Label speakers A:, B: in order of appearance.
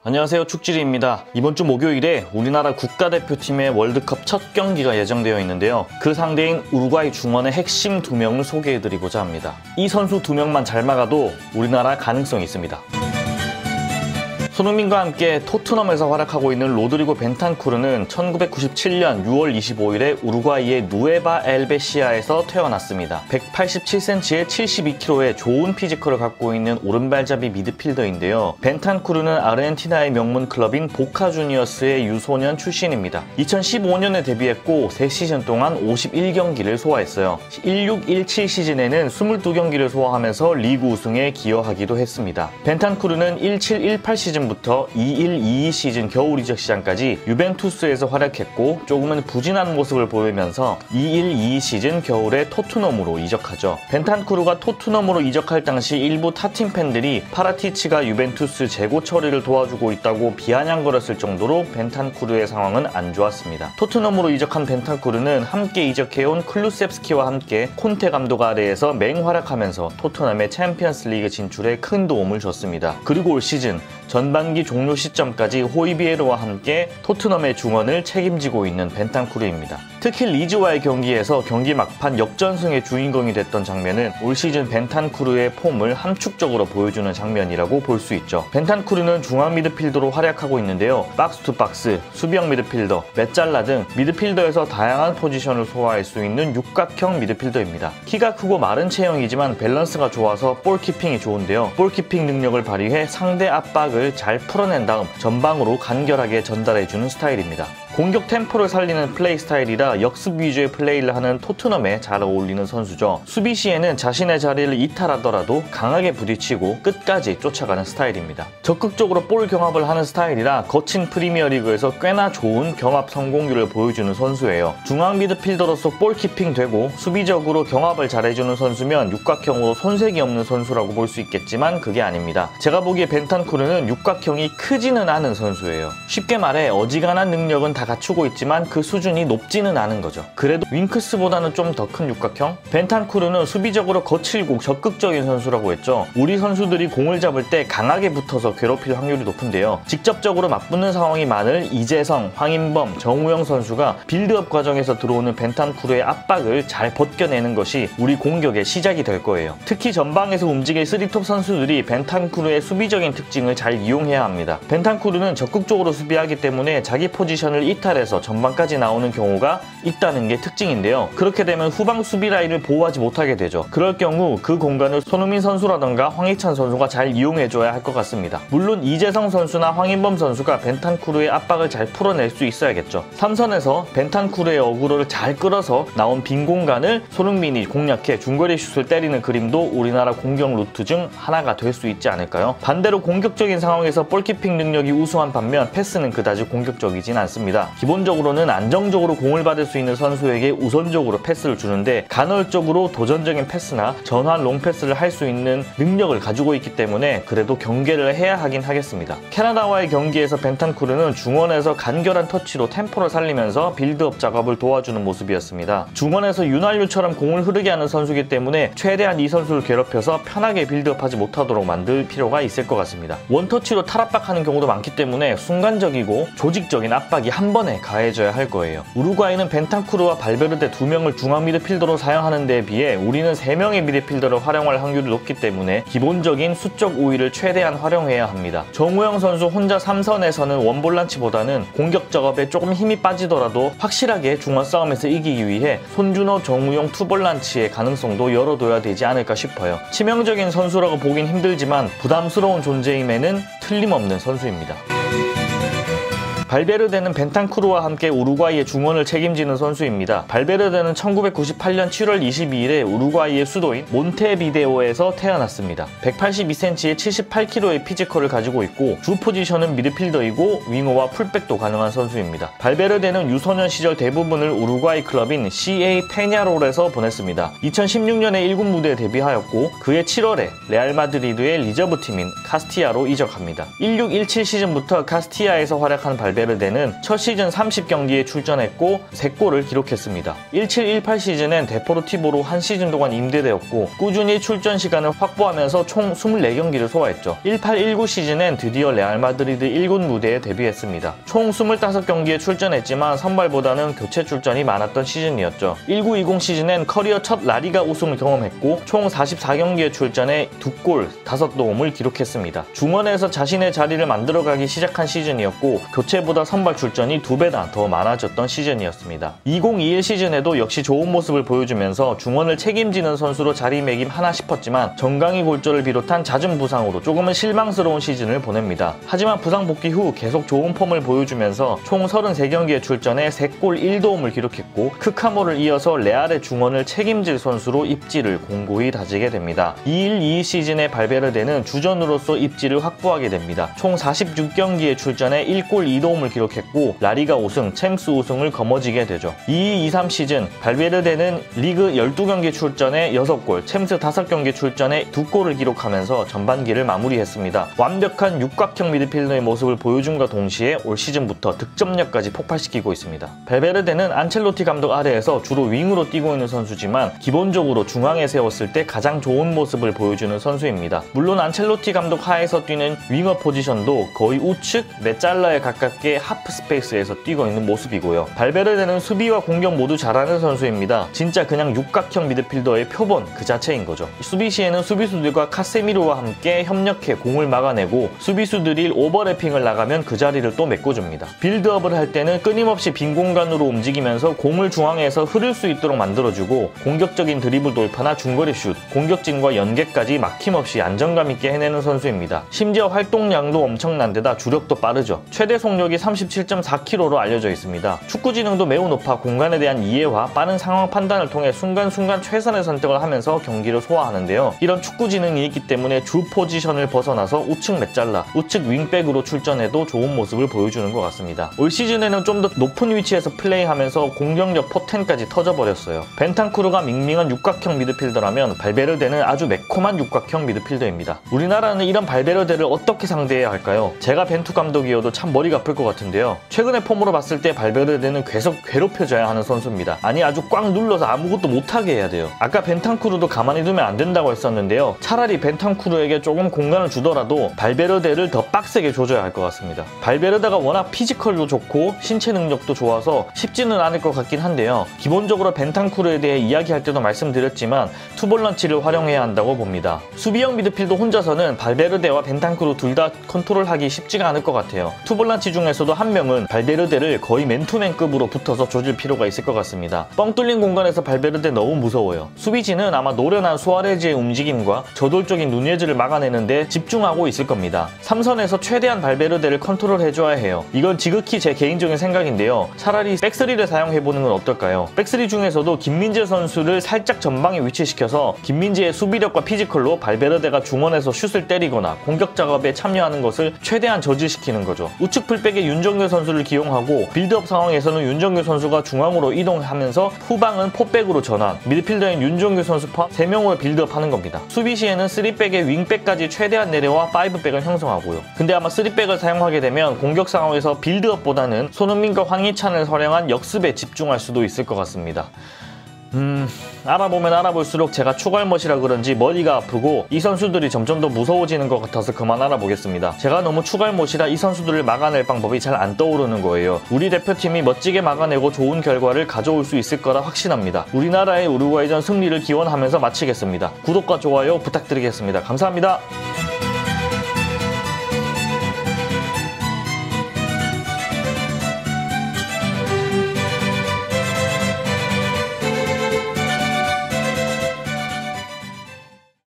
A: 안녕하세요, 축지리입니다. 이번 주 목요일에 우리나라 국가대표팀의 월드컵 첫 경기가 예정되어 있는데요. 그 상대인 우루과이 중원의 핵심 2명을 소개해드리고자 합니다. 이 선수 2명만 잘 막아도 우리나라 가능성이 있습니다. 손흥민과 함께 토트넘에서 활약하고 있는 로드리고 벤탄쿠르는 1997년 6월 25일에 우루과이의 누에바 엘베시아에서 태어났습니다. 187cm에 72kg의 좋은 피지컬을 갖고 있는 오른발잡이 미드필더인데요. 벤탄쿠르는 아르헨티나의 명문 클럽인 보카 주니어스의 유소년 출신입니다. 2015년에 데뷔했고 3시즌 동안 51경기를 소화했어요. 16-17 시즌에는 22경기를 소화하면서 리그 우승에 기여하기도 했습니다. 벤탄쿠르는 17-18 시즌 부터 21-22 시즌 겨울 이적 시장까지 유벤투스에서 활약했고 조금은 부진한 모습을 보이면서 21-22 시즌 겨울에 토트넘으로 이적하죠. 벤탄쿠르가 토트넘으로 이적할 당시 일부 타팀 팬들이 파라티치가 유벤투스 재고 처리를 도와주고 있다고 비아냥거렸을 정도로 벤탄쿠르의 상황은 안 좋았습니다. 토트넘으로 이적한 벤탄쿠르는 함께 이적해온 클루셉스키와 함께 콘테 감독 아래에서 맹활약하면서 토트넘의 챔피언스 리그 진출에 큰 도움을 줬습니다. 그리고 올 시즌 전반기 종료 시점까지 호이비에르와 함께 토트넘의 중원을 책임지고 있는 벤탄쿠르입니다. 특히 리즈와의 경기에서 경기 막판 역전승의 주인공이 됐던 장면은 올 시즌 벤탄쿠르의 폼을 함축적으로 보여주는 장면이라고 볼 수 있죠. 벤탄쿠르는 중앙 미드필더로 활약하고 있는데요. 박스 투 박스, 수비형 미드필더, 메잘라 등 미드필더에서 다양한 포지션을 소화할 수 있는 육각형 미드필더입니다. 키가 크고 마른 체형이지만 밸런스가 좋아서 볼키핑이 좋은데요. 볼키핑 능력을 발휘해 상대 압박을 잘 풀어낸 다음 전방으로 간결하게 전달해주는 스타일입니다. 공격 템포를 살리는 플레이 스타일이라 역습 위주의 플레이를 하는 토트넘에 잘 어울리는 선수죠. 수비 시에는 자신의 자리를 이탈하더라도 강하게 부딪히고 끝까지 쫓아가는 스타일입니다. 적극적으로 볼 경합을 하는 스타일이라 거친 프리미어리그에서 꽤나 좋은 경합 성공률을 보여주는 선수예요. 중앙 미드필더로서 볼키핑 되고 수비적으로 경합을 잘해주는 선수면 육각형으로 손색이 없는 선수라고 볼 수 있겠지만 그게 아닙니다. 제가 보기에 벤탄쿠르는 육각형이 크지는 않은 선수예요. 쉽게 말해 어지간한 능력은 다 갖추고 있지만 그 수준이 높지는 않은 거죠. 그래도 윙크스보다는 좀 더 큰 육각형? 벤탄쿠르는 수비적으로 거칠고 적극적인 선수라고 했죠. 우리 선수들이 공을 잡을 때 강하게 붙어서 괴롭힐 확률이 높은데요. 직접적으로 맞붙는 상황이 많을 이재성, 황인범, 정우영 선수가 빌드업 과정에서 들어오는 벤탄쿠르의 압박을 잘 벗겨내는 것이 우리 공격의 시작이 될 거예요. 특히 전방에서 움직일 3톱 선수들이 벤탄쿠르의 수비적인 특징을 잘 이용해야 합니다. 벤탄쿠르는 적극적으로 수비하기 때문에 자기 포지션을 이탈해서 전방까지 나오는 경우가 있다는 게 특징인데요. 그렇게 되면 후방 수비 라인을 보호하지 못하게 되죠. 그럴 경우 그 공간을 손흥민 선수라던가 황희찬 선수가 잘 이용해줘야 할 것 같습니다. 물론 이재성 선수나 황인범 선수가 벤탄쿠르의 압박을 잘 풀어낼 수 있어야겠죠. 3선에서 벤탄쿠르의 어그로를 잘 끌어서 나온 빈 공간을 손흥민이 공략해 중거리 슛을 때리는 그림도 우리나라 공격 루트 중 하나가 될 수 있지 않을까요? 반대로 공격적인 상황에서 볼키핑 능력이 우수한 반면 패스는 그다지 공격적이진 않습니다. 기본적으로는 안정적으로 공을 받을 수 있는 선수에게 우선적으로 패스를 주는데 간헐적으로 도전적인 패스나 전환 롱패스를 할 수 있는 능력을 가지고 있기 때문에 그래도 경계를 해야 하긴 하겠습니다. 캐나다와의 경기에서 벤탄쿠르는 중원에서 간결한 터치로 템포를 살리면서 빌드업 작업을 도와주는 모습이었습니다. 중원에서 윤활유처럼 공을 흐르게 하는 선수이기 때문에 최대한 이 선수를 괴롭혀서 편하게 빌드업하지 못하도록 만들 필요가 있을 것 같습니다. 원터치로 탈압박하는 경우도 많기 때문에 순간적이고 조직적인 압박이 한 번에 가해져야 할 거예요. 우루과이는 벤탄쿠르와 발베르데 2명을 중앙 미드필더로 사용하는 데에 비해 우리는 3명의 미드필더를 활용할 확률이 높기 때문에 기본적인 수적 우위를 최대한 활용해야 합니다. 정우영 선수 혼자 3선에서는 원볼란치보다는 공격 작업에 조금 힘이 빠지더라도 확실하게 중원 싸움에서 이기기 위해 손준호, 정우영 투볼란치의 가능성도 열어둬야 되지 않을까 싶어요. 치명적인 선수라고 보긴 힘들지만 부담스러운 존재임에는 틀림없는 선수입니다. 발베르데는 벤탄쿠르와 함께 우루과이의 중원을 책임지는 선수입니다. 발베르데는 1998년 7월 22일에 우루과이의 수도인 몬테비데오에서 태어났습니다. 182cm에 78kg의 피지컬을 가지고 있고 주 포지션은 미드필더이고 윙어와 풀백도 가능한 선수입니다. 발베르데는 유소년 시절 대부분을 우루과이 클럽인 CA 페냐롤에서 보냈습니다. 2016년에 1군 무대에 데뷔하였고 그해 7월에 레알 마드리드의 리저브 팀인 카스티아로 이적합니다. 16-17 시즌부터 카스티아에서 활약한 발베르데 발베르데는 첫 시즌 30경기에 출전했고 3골을 기록했습니다. 17-18 시즌엔 데포르티보로 한 시즌 동안 임대되었고 꾸준히 출전 시간을 확보하면서 총 24경기를 소화했죠. 18-19 시즌엔 드디어 레알 마드리드 1군 무대에 데뷔했습니다. 총 25경기에 출전했지만 선발보다는 교체 출전이 많았던 시즌이었죠. 19-20 시즌엔 커리어 첫 라리가 우승을 경험했고 총 44경기에 출전해 2골, 5도움을 기록했습니다. 중원에서 자신의 자리를 만들어가기 시작한 시즌이었고 교체보다 선발 출전이 2배나 더 많아졌던 시즌이었습니다. 2021 시즌에도 역시 좋은 모습을 보여주면서 중원을 책임지는 선수로 자리매김하나 싶었지만 정강이 골절을 비롯한 잦은 부상으로 조금은 실망스러운 시즌을 보냅니다. 하지만 부상 복귀 후 계속 좋은 폼을 보여주면서 총 33경기에 출전해 3골 1도움을 기록했고 크카모를 이어서 레알의 중원을 책임질 선수로 입지를 공고히 다지게 됩니다. 21-22 시즌의 발베르데는 주전으로서 입지를 확보하게 됩니다. 총 46경기에 출전해 1골 2도움을 기록했고 라리가 우승, 챔스 우승을 거머쥐게 되죠. 22-23 시즌 발베르데는 리그 12경기 출전해 6골, 챔스 5경기 출전해 2골을 기록하면서 전반기를 마무리했습니다. 완벽한 육각형 미드필더의 모습을 보여준과 동시에 올 시즌부터 득점력까지 폭발시키고 있습니다. 발베르데는 안첼로티 감독 아래에서 주로 윙으로 뛰고 있는 선수지만 기본적으로 중앙에 세웠을 때 가장 좋은 모습을 보여주는 선수입니다. 물론 안첼로티 감독 하에서 뛰는 윙어 포지션도 거의 우측, 메짤라에 가깝게 하프 스페이스에서 뛰고 있는 모습이고요. 발베르데는 수비와 공격 모두 잘하는 선수입니다. 진짜 그냥 육각형 미드필더의 표본 그 자체인 거죠. 수비 시에는 수비수들과 카세미로와 함께 협력해 공을 막아내고 수비수들이 오버래핑을 나가면 그 자리를 또 메꿔줍니다. 빌드업을 할 때는 끊임없이 빈 공간으로 움직이면서 공을 중앙에서 흐를 수 있도록 만들어주고 공격적인 드리블 돌파나 중거리 슛, 공격진과 연계까지 막힘없이 안정감 있게 해내는 선수입니다. 심지어 활동량도 엄청난데다 주력도 빠르죠. 최대 속력이 37.4km로 알려져 있습니다. 축구 지능도 매우 높아 공간에 대한 이해와 빠른 상황 판단을 통해 순간순간 최선의 선택을 하면서 경기를 소화하는데요. 이런 축구 지능이 있기 때문에 주 포지션을 벗어나서 우측 메짤라, 우측 윙백으로 출전해도 좋은 모습을 보여주는 것 같습니다. 올 시즌에는 좀 더 높은 위치에서 플레이하면서 공격력 포텐까지 터져버렸어요. 벤탄쿠르가 밍밍한 육각형 미드필더라면 발베르데는 아주 매콤한 육각형 미드필더입니다. 우리나라는 이런 발베르데를 어떻게 상대해야 할까요? 제가 벤투 감독이어도 참 머리가 아플 것 같은데요. 최근의 폼으로 봤을 때 발베르데는 계속 괴롭혀줘야 하는 선수입니다. 아니 아주 꽉 눌러서 아무것도 못하게 해야 돼요. 아까 벤탄쿠르도 가만히 두면 안 된다고 했었는데요. 차라리 벤탄쿠르에게 조금 공간을 주더라도 발베르데를 더 빡세게 조져야 할 것 같습니다. 발베르데가 워낙 피지컬도 좋고 신체 능력도 좋아서 쉽지는 않을 것 같긴 한데요. 기본적으로 벤탄쿠르에 대해 이야기할 때도 말씀드렸지만 투볼런치를 활용해야 한다고 봅니다. 수비형 미드필더 혼자서는 발베르데와 벤탄쿠르 둘 다 컨트롤하기 쉽지가 않을 것 같아요. 투볼런치 중에서도 한 명은 발베르데를 거의 맨투맨급으로 붙어서 조질 필요가 있을 것 같습니다. 뻥 뚫린 공간에서 발베르데 너무 무서워요. 수비진은 아마 노련한 수아레즈의 움직임과 저돌적인 누네즈를 막아내는데 집중하고 있을 겁니다. 3선에서 최대한 발베르데를 컨트롤해줘야 해요. 이건 지극히 제 개인적인 생각인데요. 차라리 백스리를 사용해보는 건 어떨까요? 백스리 중에서도 김민재 선수를 살짝 전방에 위치시켜서 김민재의 수비력과 피지컬로 발베르데가 중원에서 슛을 때리거나 공격 작업에 참여하는 것을 최대한 저지시키는 거죠. 우측 풀백에 윤정규 선수를 기용하고 빌드업 상황에서는 윤정규 선수가 중앙으로 이동하면서 후방은 포백으로 전환, 미드필더인 윤정규 선수 포함 3명으로 빌드업하는 겁니다. 수비 시에는 3백에 윙백까지 최대한 내려와 5백을 형성하고요. 근데 아마 3백을 사용하게 되면 공격 상황에서 빌드업보다는 손흥민과 황희찬을 활용한 역습에 집중할 수도 있을 것 같습니다. 알아보면 알아볼수록 제가 추갈못이라 그런지 머리가 아프고 이 선수들이 점점 더 무서워지는 것 같아서 그만 알아보겠습니다. 제가 너무 추갈못이라 이 선수들을 막아낼 방법이 잘 안 떠오르는 거예요. 우리 대표팀이 멋지게 막아내고 좋은 결과를 가져올 수 있을 거라 확신합니다. 우리나라의 우루과이전 승리를 기원하면서 마치겠습니다. 구독과 좋아요 부탁드리겠습니다. 감사합니다.